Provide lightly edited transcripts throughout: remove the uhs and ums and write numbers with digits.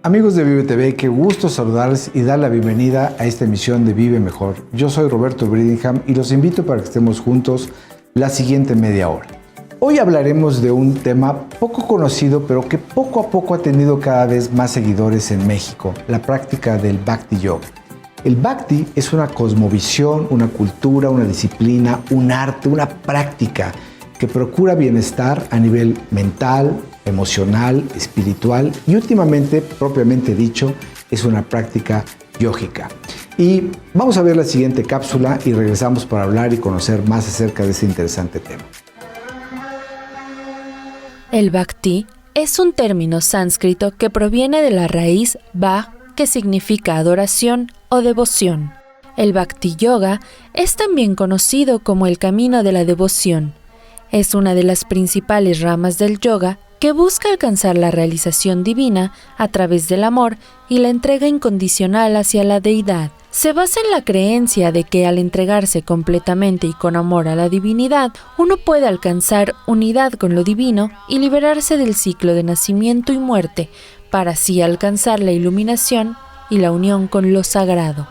Amigos de Vive TV, qué gusto saludarles y dar la bienvenida a esta emisión de Vive Mejor. Yo soy Roberto Bridingham y los invito para que estemos juntos la siguiente media hora. Hoy hablaremos de un tema poco conocido, pero que poco a poco ha tenido cada vez más seguidores en México, la práctica del Bhakti Yoga. El Bhakti es una cosmovisión, una cultura, una disciplina, un arte, una práctica que procura bienestar a nivel mental, emocional, espiritual y últimamente, propiamente dicho, es una práctica yógica. Y vamos a ver la siguiente cápsula y regresamos para hablar y conocer más acerca de este interesante tema. El Bhakti es un término sánscrito que proviene de la raíz Bha, que significa adoración o devoción. El Bhakti Yoga es también conocido como el camino de la devoción. Es una de las principales ramas del yoga que busca alcanzar la realización divina a través del amor y la entrega incondicional hacia la deidad. Se basa en la creencia de que al entregarse completamente y con amor a la divinidad, uno puede alcanzar unidad con lo divino y liberarse del ciclo de nacimiento y muerte, para así alcanzar la iluminación y la unión con lo sagrado.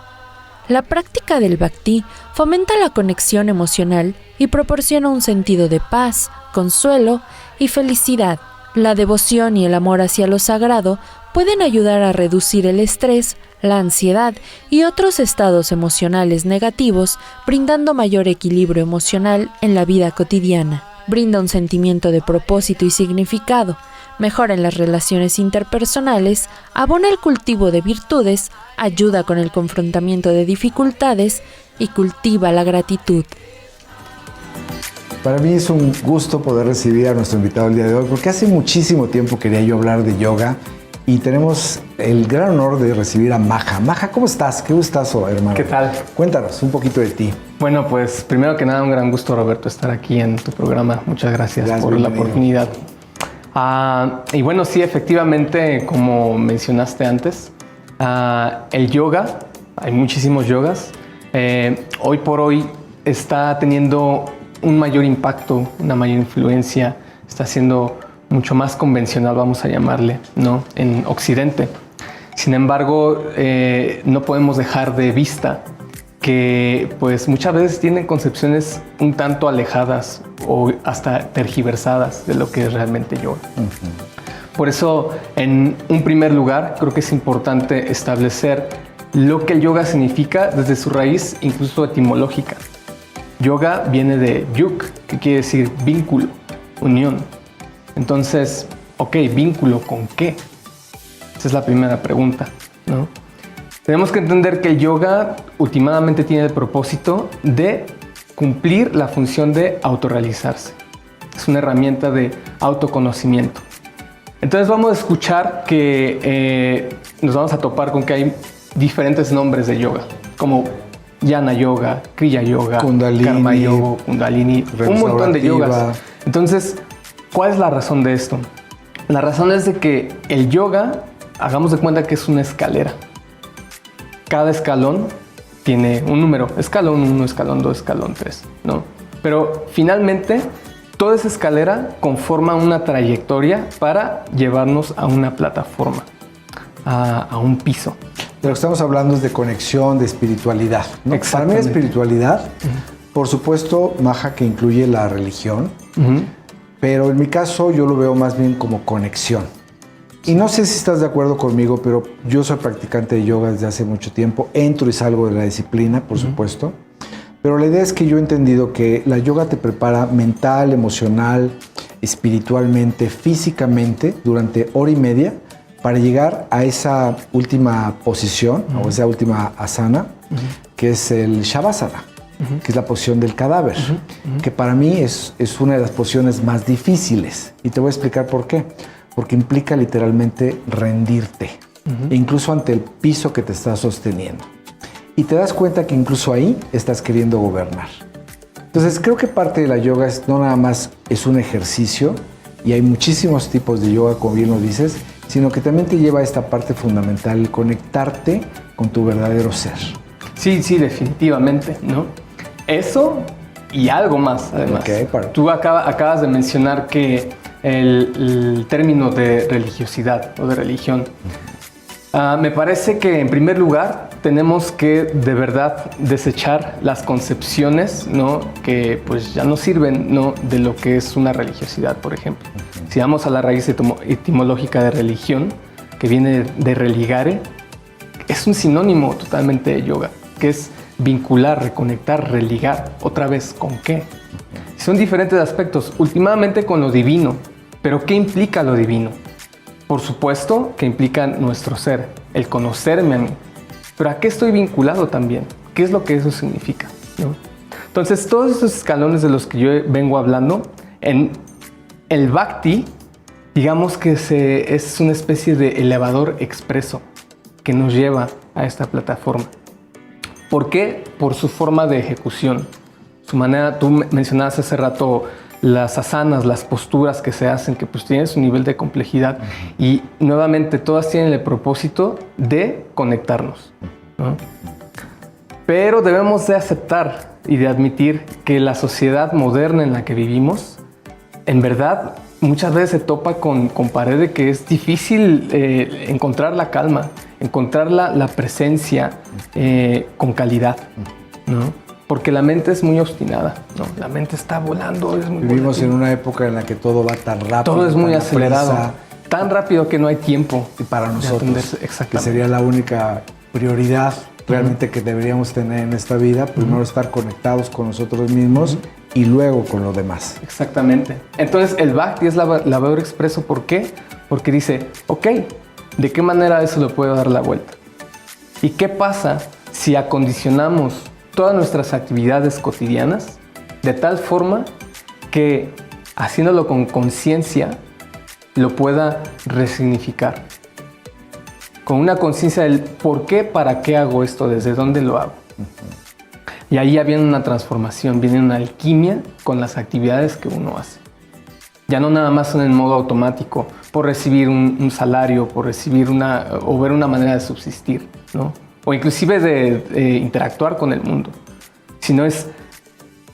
La práctica del Bhakti fomenta la conexión emocional y proporciona un sentido de paz, consuelo y felicidad. La devoción y el amor hacia lo sagrado pueden ayudar a reducir el estrés, la ansiedad y otros estados emocionales negativos, brindando mayor equilibrio emocional en la vida cotidiana. Brinda un sentimiento de propósito y significado, mejora en las relaciones interpersonales, abona el cultivo de virtudes, ayuda con el confrontamiento de dificultades y cultiva la gratitud. Para mí es un gusto poder recibir a nuestro invitado el día de hoy, porque hace muchísimo tiempo quería yo hablar de yoga y tenemos el gran honor de recibir a Maha. Maha, ¿cómo estás? Qué gustazo, hermano. ¿Qué tal? Cuéntanos un poquito de ti. Bueno, pues primero que nada, un gran gusto, Roberto, estar aquí en tu programa. Muchas gracias por la oportunidad. Y bueno, sí, efectivamente, como mencionaste antes, el yoga, hay muchísimos yogas, hoy por hoy está teniendo un mayor impacto, una mayor influencia, está siendo mucho más convencional, vamos a llamarle, ¿no? En Occidente. Sin embargo, no podemos dejar de vista que pues muchas veces tienen concepciones un tanto alejadas o hasta tergiversadas de lo que es realmente yoga. Por eso, en un primer lugar, creo que es importante establecer lo que el yoga significa desde su raíz, incluso etimológica. Yoga viene de yuk, que quiere decir vínculo, unión. Entonces, ok, ¿vínculo con qué? Esa es la primera pregunta, ¿no? Tenemos que entender que el yoga últimamente tiene el propósito de cumplir la función de autorrealizarse. Es una herramienta de autoconocimiento. Entonces vamos a escuchar que nos vamos a topar con que hay diferentes nombres de yoga, como Jnana Yoga, Kriya Yoga, Kundalini, Karma Yoga, Kundalini, un montón de yogas. Entonces, ¿cuál es la razón de esto? La razón es de que el yoga, hagamos de cuenta que es una escalera. Cada escalón tiene un número, escalón 1, escalón 2, escalón 3, ¿no? Pero finalmente, toda esa escalera conforma una trayectoria para llevarnos a una plataforma, a un piso. De lo que estamos hablando es de conexión, de espiritualidad, ¿no? Para mí la espiritualidad, por supuesto, Maha, que incluye la religión, pero en mi caso yo lo veo más bien como conexión. Y no sé si estás de acuerdo conmigo, pero yo soy practicante de yoga desde hace mucho tiempo, entro y salgo de la disciplina, por supuesto, pero la idea es que yo he entendido que la yoga te prepara mental, emocional, espiritualmente, físicamente, durante hora y media, para llegar a esa última posición o esa última asana, que es el Shavasana, que es la posición del cadáver, que para mí es una de las posiciones más difíciles. Y te voy a explicar por qué. Porque implica literalmente rendirte, incluso ante el piso que te está sosteniendo. Y te das cuenta que incluso ahí estás queriendo gobernar. Entonces creo que parte de la yoga no nada más es un ejercicio, y hay muchísimos tipos de yoga, como bien lo dices, sino que también te lleva a esta parte fundamental, el conectarte con tu verdadero ser. Sí, sí, definitivamente, ¿no? Eso y algo más, además. Okay, tú acabas de mencionar que el término de religiosidad o de religión, Me parece que en primer lugar tenemos que de verdad desechar las concepciones, ¿no? Que pues ya no sirven, ¿no? De lo que es una religiosidad, por ejemplo. Si vamos a la raíz etimológica de religión, que viene de religare, es un sinónimo totalmente de yoga, que es vincular, reconectar, religar. ¿Otra vez con qué? Son diferentes aspectos, últimamente con lo divino. ¿Pero qué implica lo divino? Por supuesto que implica nuestro ser, el conocerme a mí. Pero ¿a qué estoy vinculado también? ¿Qué es lo que eso significa? ¿No? Entonces, todos esos escalones de los que yo vengo hablando, en el Bhakti, digamos que es una especie de elevador expreso que nos lleva a esta plataforma. ¿Por qué? Por su forma de ejecución. Su manera, tú mencionabas hace rato las asanas, las posturas que se hacen, que pues tienen su nivel de complejidad y nuevamente todas tienen el propósito de conectarnos, ¿no? Pero debemos de aceptar y de admitir que la sociedad moderna en la que vivimos, en verdad, muchas veces se topa con pared de que es difícil encontrar la calma, encontrar la presencia con calidad, ¿no? Porque la mente es muy obstinada, ¿no? La mente está volando. Vivimos en una época en la que todo va tan rápido. Todo es muy acelerado. Tan rápido que no hay tiempo. Y para nosotros, que sería la única prioridad realmente que deberíamos tener en esta vida. Primero estar conectados con nosotros mismos y luego con lo demás. Exactamente. Entonces el Bhakti es elevador expreso. ¿Por qué? Porque dice, ok, ¿de qué manera eso le puedo dar la vuelta? ¿Y qué pasa si acondicionamos todas nuestras actividades cotidianas de tal forma que haciéndolo con conciencia lo pueda resignificar? Con una conciencia del por qué, para qué hago esto, desde dónde lo hago. Y ahí ya viene una transformación, viene una alquimia con las actividades que uno hace. Ya no nada más son en modo automático, por recibir un salario, por recibir o ver una manera de subsistir, ¿no? O inclusive de interactuar con el mundo, sino es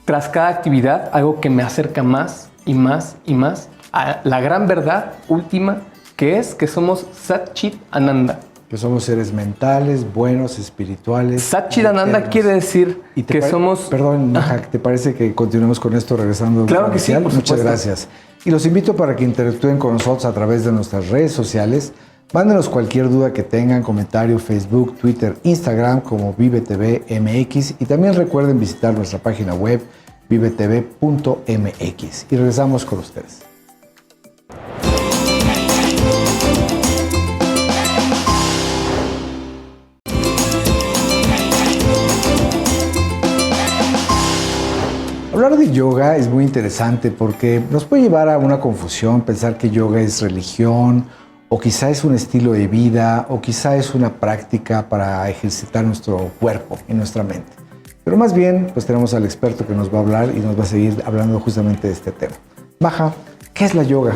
tras cada actividad algo que me acerca más y más y más a la gran verdad última, que es que somos Sat Chit Ananda. Que somos seres mentales, buenos, espirituales. Sat Chit Ananda quiere decir que somos... Perdón, Maja, ¿te parece que continuemos con esto regresando? Claro que sí, por supuesto. Muchas gracias. Y los invito para que interactúen con nosotros a través de nuestras redes sociales. Mándenos cualquier duda que tengan, comentario, Facebook, Twitter, Instagram como ViveTV MX y también recuerden visitar nuestra página web vivetv.mx y regresamos con ustedes. Hablar de yoga es muy interesante porque nos puede llevar a una confusión, pensar que yoga es religión, o quizá es un estilo de vida, o quizá es una práctica para ejercitar nuestro cuerpo y nuestra mente. Pero más bien, pues tenemos al experto que nos va a hablar y nos va a seguir hablando justamente de este tema. Maja, ¿qué es la yoga?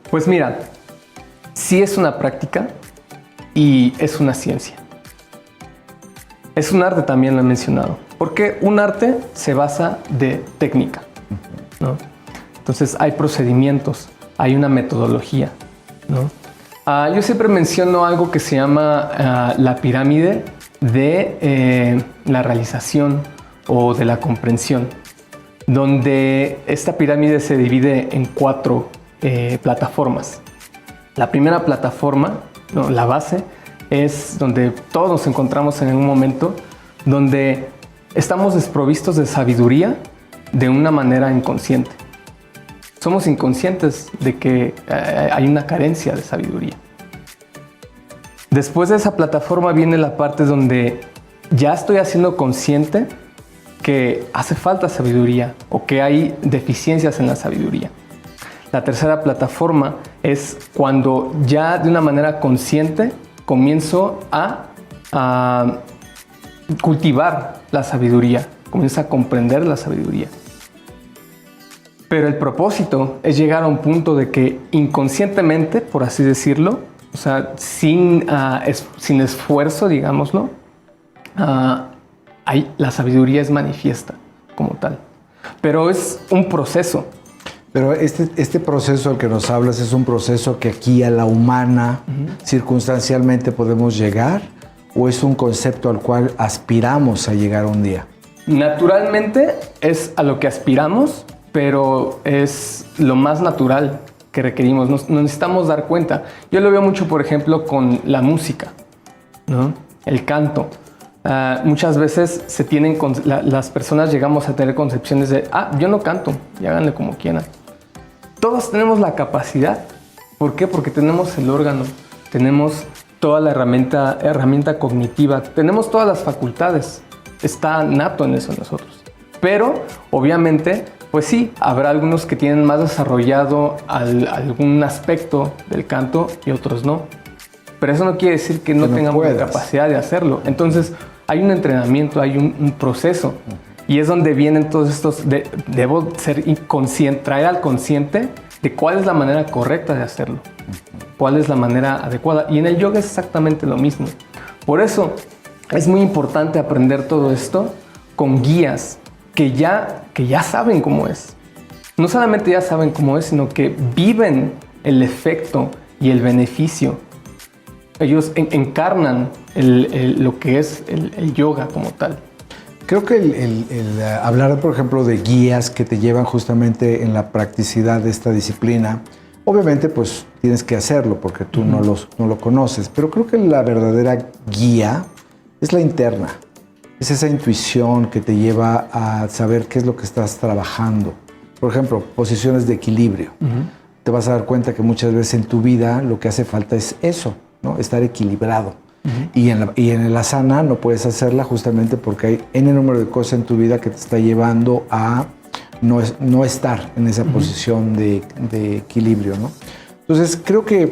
Pues mira, sí es una práctica y es una ciencia. Es un arte, también lo he mencionado, porque un arte se basa de técnica, ¿no? Entonces hay procedimientos, hay una metodología, ¿no? Yo siempre menciono algo que se llama la pirámide de la realización o de la comprensión, donde esta pirámide se divide en 4 plataformas. La primera plataforma, ¿no? La base, es donde todos nos encontramos en un momento donde estamos desprovistos de sabiduría de una manera inconsciente. Somos inconscientes de que hay una carencia de sabiduría. Después de esa plataforma viene la parte donde ya estoy haciendo consciente que hace falta sabiduría o que hay deficiencias en la sabiduría. La tercera plataforma es cuando ya de una manera consciente comienzo a cultivar la sabiduría, comienzo a comprender la sabiduría. Pero el propósito es llegar a un punto de que inconscientemente, por así decirlo, o sea, sin esfuerzo, digámoslo, la sabiduría es manifiesta como tal. Pero es un proceso. Pero este proceso al que nos hablas es un proceso que aquí a la humana circunstancialmente podemos llegar, ¿o es un concepto al cual aspiramos a llegar un día? Naturalmente es a lo que aspiramos, pero es lo más natural que requerimos. Nos necesitamos dar cuenta. Yo lo veo mucho, por ejemplo, con la música, ¿no? El canto. Muchas veces las personas llegamos a tener concepciones de, yo no canto, y háganle como quieran. Todos tenemos la capacidad. ¿Por qué? Porque tenemos el órgano, tenemos toda la herramienta cognitiva, tenemos todas las facultades. Está nato en eso nosotros. Pero, obviamente, pues sí, habrá algunos que tienen más desarrollado algún aspecto del canto y otros no. Pero eso no quiere decir que no tengamos la capacidad de hacerlo. Entonces, hay un entrenamiento, hay un proceso. Y es donde vienen todos estos... Debo ser inconsciente, traer al consciente de cuál es la manera correcta de hacerlo. Cuál es la manera adecuada. Y en el yoga es exactamente lo mismo. Por eso es muy importante aprender todo esto con guías que ya saben cómo es. No solamente ya saben cómo es, sino que viven el efecto y el beneficio. Ellos encarnan lo que es el yoga como tal. Creo que el hablar, por ejemplo, de guías que te llevan justamente en la practicidad de esta disciplina, obviamente pues tienes que hacerlo porque tú no lo conoces, pero creo que la verdadera guía es la interna. Es esa intuición que te lleva a saber qué es lo que estás trabajando. Por ejemplo, posiciones de equilibrio. Te vas a dar cuenta que muchas veces en tu vida lo que hace falta es eso, ¿no? Estar equilibrado. Y en el asana no puedes hacerla justamente porque hay N número de cosas en tu vida que te está llevando a no estar en esa posición de equilibrio, ¿no? Entonces, creo que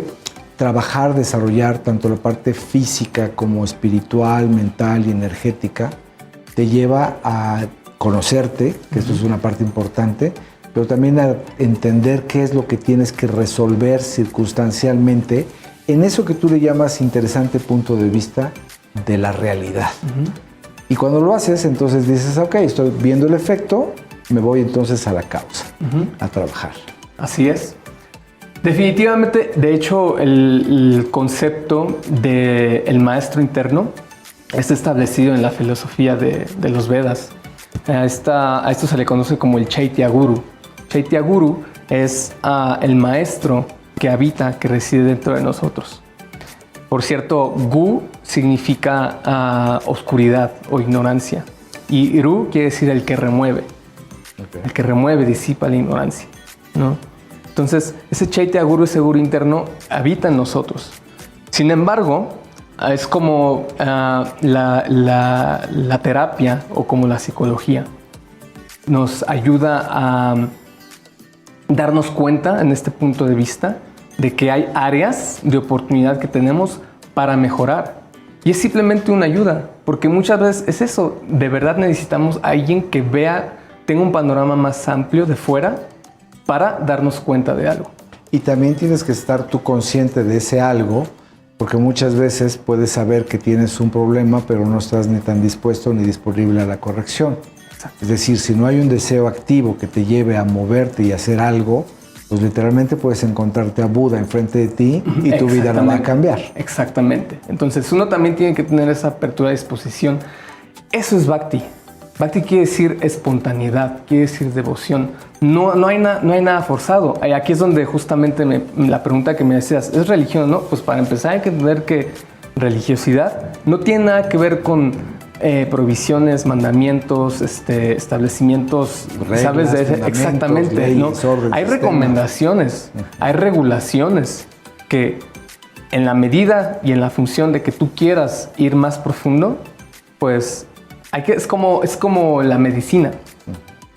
trabajar, desarrollar tanto la parte física como espiritual, mental y energética te lleva a conocerte, que esto es una parte importante, pero también a entender qué es lo que tienes que resolver circunstancialmente en eso que tú le llamas interesante punto de vista de la realidad. Y cuando lo haces, entonces dices, ok, estoy viendo el efecto, me voy entonces a la causa, a trabajar. Así es. Definitivamente, de hecho, el concepto del maestro interno está establecido en la filosofía de los Vedas. A esto se le conoce como el Chaitya Guru. Chaitya Guru es el maestro que habita, que reside dentro de nosotros. Por cierto, Gu significa oscuridad o ignorancia. Y Ru quiere decir el que remueve. El que remueve, disipa la ignorancia, ¿no? Entonces, ese Chaitya Guru, ese Guru interno, habita en nosotros. Sin embargo, es como la terapia o como la psicología. Nos ayuda a darnos cuenta en este punto de vista de que hay áreas de oportunidad que tenemos para mejorar. Y es simplemente una ayuda, porque muchas veces es eso. De verdad necesitamos a alguien que tenga un panorama más amplio de fuera para darnos cuenta de algo. Y también tienes que estar tú consciente de ese algo, porque muchas veces puedes saber que tienes un problema, pero no estás ni tan dispuesto ni disponible a la corrección. Exacto. Es decir, si no hay un deseo activo que te lleve a moverte y hacer algo, pues literalmente puedes encontrarte a Buda enfrente de ti y tu vida no va a cambiar. Exactamente. Entonces uno también tiene que tener esa apertura de disposición. Eso es Bhakti. Bhakti quiere decir espontaneidad, quiere decir devoción. No hay nada forzado. Aquí es donde justamente la pregunta que me decías, ¿es religión? No, pues para empezar hay que entender que religiosidad no tiene nada que ver con prohibiciones, mandamientos, establecimientos, reglas, ¿sabes? Exactamente, leyes, ¿no? Hay recomendaciones, hay regulaciones que en la medida y en la función de que tú quieras ir más profundo, pues es como la medicina,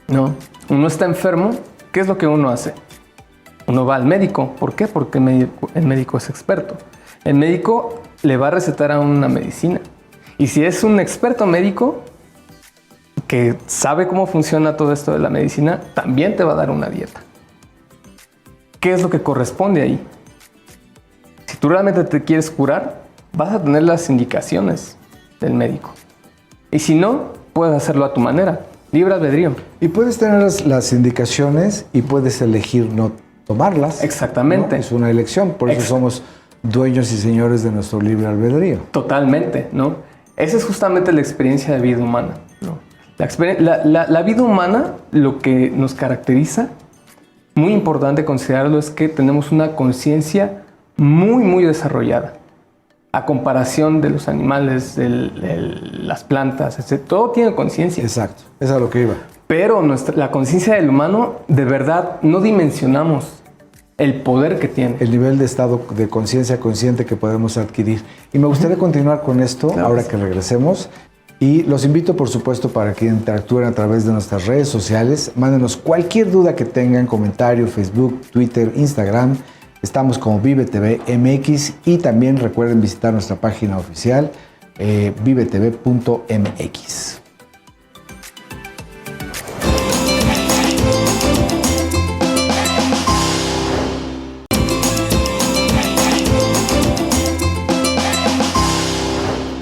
¿no? Uno está enfermo, ¿qué es lo que uno hace? Uno va al médico. ¿Por qué? Porque el médico es experto. El médico le va a recetar a una medicina. Y si es un experto médico que sabe cómo funciona todo esto de la medicina, también te va a dar una dieta. ¿Qué es lo que corresponde ahí? Si tú realmente te quieres curar, vas a tener las indicaciones del médico. Y si no, puedes hacerlo a tu manera. libre albedrío. Y puedes tener las indicaciones y puedes elegir no tomarlas. Exactamente. ¿No? Es una elección, por eso somos dueños y señores de nuestro libre albedrío. Totalmente, ¿no? Esa es justamente la experiencia de vida humana, ¿no? La vida humana, lo que nos caracteriza, muy importante considerarlo, es que tenemos una conciencia muy, muy desarrollada. A comparación de los animales, de las plantas, etc. Todo tiene conciencia. Exacto, eso es a lo que iba. Pero la conciencia del humano, de verdad, no dimensionamos el poder que tiene. El nivel de estado de conciencia consciente que podemos adquirir. Y me gustaría continuar con esto, claro, ahora que regresemos. Y los invito, por supuesto, para que interactúen a través de nuestras redes sociales. Mándenos cualquier duda que tengan, comentario, Facebook, Twitter, Instagram. Estamos como Vive TV MX y también recuerden visitar nuestra página oficial vivetv.mx.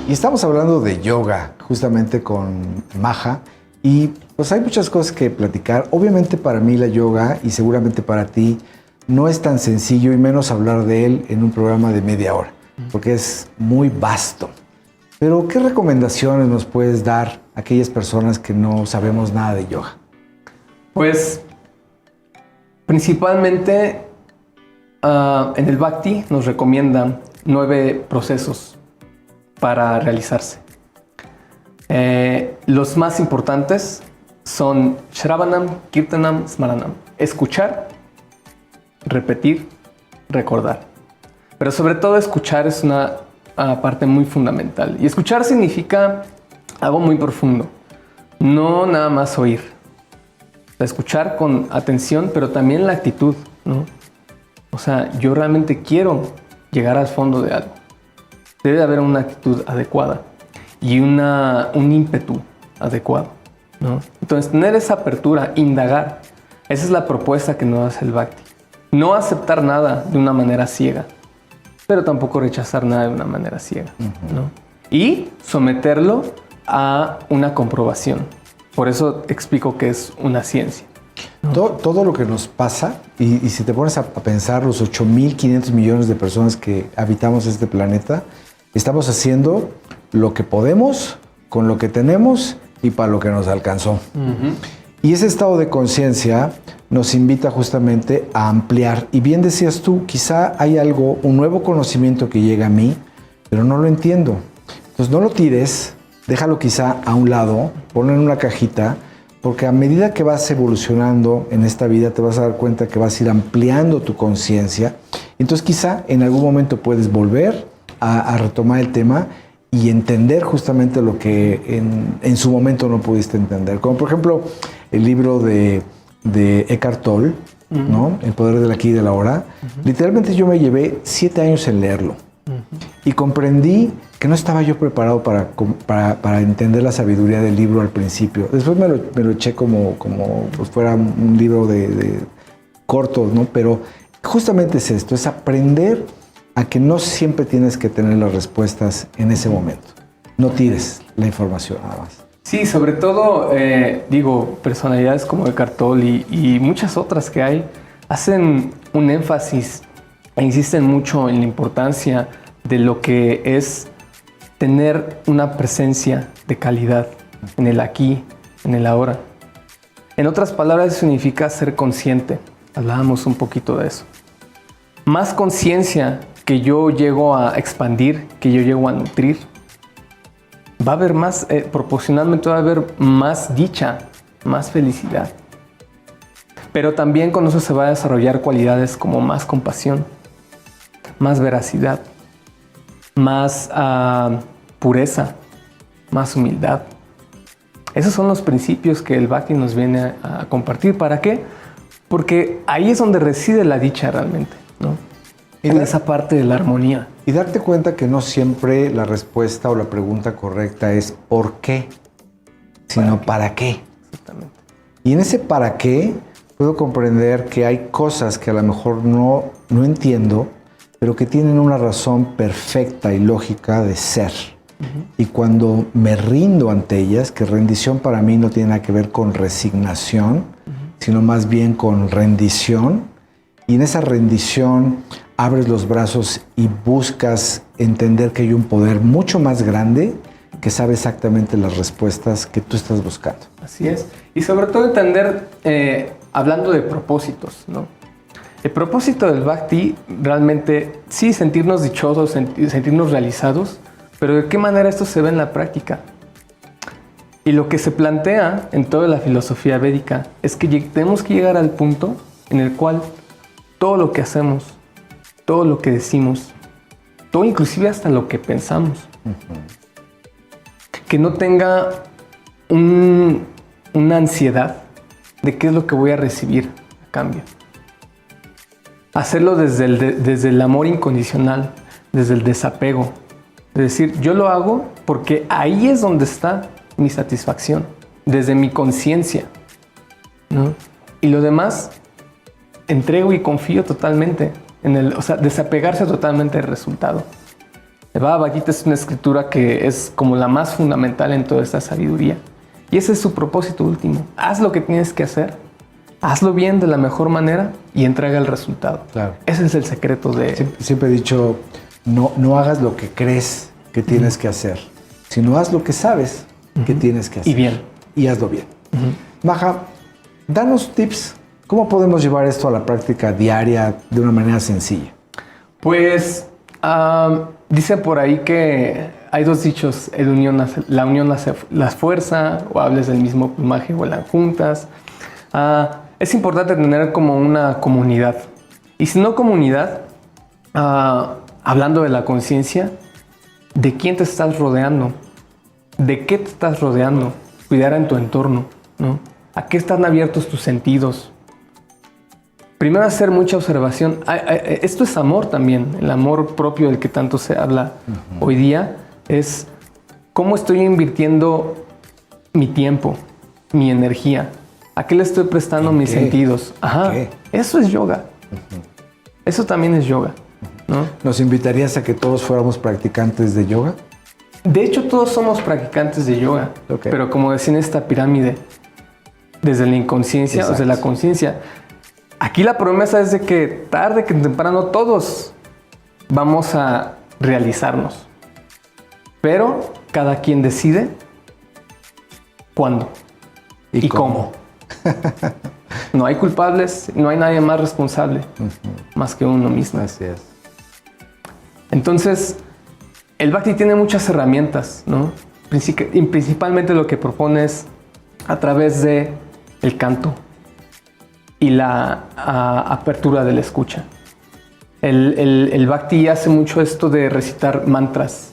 Y estamos hablando de yoga justamente con Maja y pues hay muchas cosas que platicar. Obviamente para mí la yoga y seguramente para ti no es tan sencillo y menos hablar de él en un programa de media hora, porque es muy vasto. Pero, ¿qué recomendaciones nos puedes dar a aquellas personas que no sabemos nada de yoga? Pues, principalmente en el Bhakti nos recomiendan 9 procesos para realizarse. Los más importantes son Shravanam, Kirtanam, Smaranam. Escuchar, repetir, recordar. Pero sobre todo escuchar es una parte muy fundamental. Y escuchar significa algo muy profundo. No nada más oír. O sea, escuchar con atención, pero también la actitud, ¿no? O sea, yo realmente quiero llegar al fondo de algo. Debe haber una actitud adecuada y un ímpetu adecuado, ¿no? Entonces, tener esa apertura, indagar, esa es la propuesta que nos hace el Bhakti. No aceptar nada de una manera ciega, pero tampoco rechazar nada de una manera ciega, ¿no? Y someterlo a una comprobación. Por eso explico que es una ciencia, ¿no? Todo lo que nos pasa, y si te pones a pensar, los 8.500 millones de personas que habitamos este planeta, estamos haciendo lo que podemos, con lo que tenemos y para lo que nos alcanzó. Y ese estado de conciencia nos invita justamente a ampliar. Y bien decías tú, quizá hay algo, un nuevo conocimiento que llega a mí, pero no lo entiendo. Entonces no lo tires, déjalo quizá a un lado, ponlo en una cajita, porque a medida que vas evolucionando en esta vida te vas a dar cuenta que vas a ir ampliando tu conciencia. Entonces quizá en algún momento puedes volver a retomar el tema y entender justamente lo que en su momento no pudiste entender. Como por ejemplo el libro de Eckhart Tolle, ¿no? El poder del aquí y del ahora. Literalmente yo me llevé 7 años en leerlo. Y comprendí que no estaba yo preparado para entender la sabiduría del libro al principio. Después me lo eché como pues fuera un libro de corto, ¿no? Pero justamente es esto, es aprender a que no siempre tienes que tener las respuestas en ese momento. No tires la información nada más. Sí, sobre todo, personalidades como Eckhart Tolle y muchas otras que hay, hacen un énfasis e insisten mucho en la importancia de lo que es tener una presencia de calidad en el aquí, en el ahora. En otras palabras, significa ser consciente. Hablábamos un poquito de eso. Más conciencia que yo llego a expandir, que yo llego a nutrir, va a haber más, proporcionalmente va a haber más dicha, más felicidad. Pero también con eso se va a desarrollar cualidades como más compasión, más veracidad, más pureza, más humildad. Esos son los principios que el Bhakti nos viene a compartir. ¿Para qué? Porque ahí es donde reside la dicha realmente, ¿no? En esa parte de la armonía. Y darte cuenta que no siempre la respuesta o la pregunta correcta es ¿por qué? Sino ¿para qué? Exactamente. Y en ese ¿para qué? Puedo comprender que hay cosas que a lo mejor no entiendo, pero que tienen una razón perfecta y lógica de ser. Y cuando me rindo ante ellas, que rendición para mí no tiene nada que ver con resignación, sino más bien con rendición, y en esa rendición abres los brazos y buscas entender que hay un poder mucho más grande que sabe exactamente las respuestas que tú estás buscando. Así es. Y sobre todo entender, hablando de propósitos, ¿no? El propósito del Bhakti realmente, sí, sentirnos dichosos, sentirnos realizados, pero ¿de qué manera esto se ve en la práctica? Y lo que se plantea en toda la filosofía védica es que tenemos que llegar al punto en el cual todo lo que hacemos, todo lo que decimos, todo inclusive hasta lo que pensamos, que no tenga una ansiedad de qué es lo que voy a recibir a cambio. Hacerlo desde el amor incondicional, desde el desapego. Es decir, yo lo hago porque ahí es donde está mi satisfacción, desde mi conciencia, ¿no? Y lo demás, entrego y confío totalmente o sea, desapegarse totalmente del resultado. El Bhagavad Gita es una escritura que es como la más fundamental en toda esta sabiduría. Y ese es su propósito último. Haz lo que tienes que hacer, hazlo bien de la mejor manera y entrega el resultado. Claro. Ese es el secreto de... Siempre he dicho, no hagas lo que crees que tienes que hacer, sino haz lo que sabes que tienes que hacer. Y bien. Y hazlo bien. Maha, danos tips. ¿Cómo podemos llevar esto a la práctica diaria de una manera sencilla? Pues dice por ahí que hay dos dichos, la unión hace la fuerza, o hables del mismo plumaje, vuelan juntas. Es importante tener como una comunidad. Y si no comunidad, hablando de la conciencia, ¿de quién te estás rodeando? ¿De qué te estás rodeando? Cuidar en tu entorno, ¿no? ¿A qué están abiertos tus sentidos? Primero hacer mucha observación. Esto es amor también, el amor propio del que tanto se habla hoy día. Es cómo estoy invirtiendo mi tiempo, mi energía. ¿A qué le estoy prestando mis sentidos? Ajá, eso es yoga. Eso también es yoga, ¿no? ¿Nos invitarías a que todos fuéramos practicantes de yoga? De hecho, todos somos practicantes de yoga, pero como decía en esta pirámide, desde la inconsciencia, exacto, desde la conciencia. Aquí la promesa es de que tarde que temprano todos vamos a realizarnos. Pero cada quien decide cuándo y cómo. No hay culpables, no hay nadie más responsable más que uno mismo. Así es. Entonces, el Bhakti tiene muchas herramientas, ¿no? Principalmente lo que propone es a través de el canto y la apertura de la escucha. El Bhakti hace mucho esto de recitar mantras,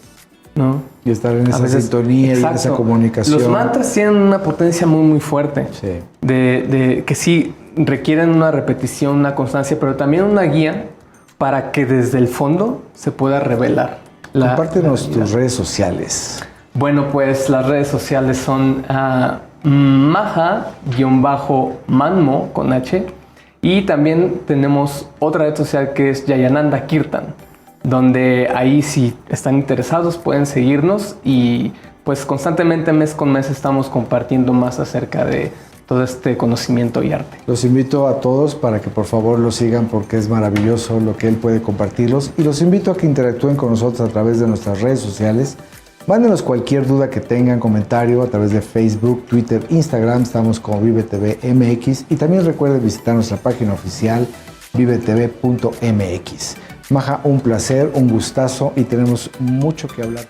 ¿no? Y estar en esa sintonía, exacto, y en esa comunicación. Los mantras tienen una potencia muy, muy fuerte. Sí. Que sí requieren una repetición, una constancia, pero también una guía para que desde el fondo se pueda revelar. Compártenos tus redes sociales. Bueno, pues las redes sociales son Maha-Manmo con H. Y también tenemos otra red social que es Jayananda Kirtan, donde ahí si están interesados pueden seguirnos y pues constantemente mes con mes estamos compartiendo más acerca de todo este conocimiento y arte. Los invito a todos para que por favor lo sigan porque es maravilloso lo que él puede compartirlos y los invito a que interactúen con nosotros a través de nuestras redes sociales. Mándenos cualquier duda que tengan, comentario a través de Facebook, Twitter, Instagram, estamos como ViveTV MX y también recuerden visitar nuestra página oficial vivetv.mx. Maha, un placer, un gustazo y tenemos mucho que hablar.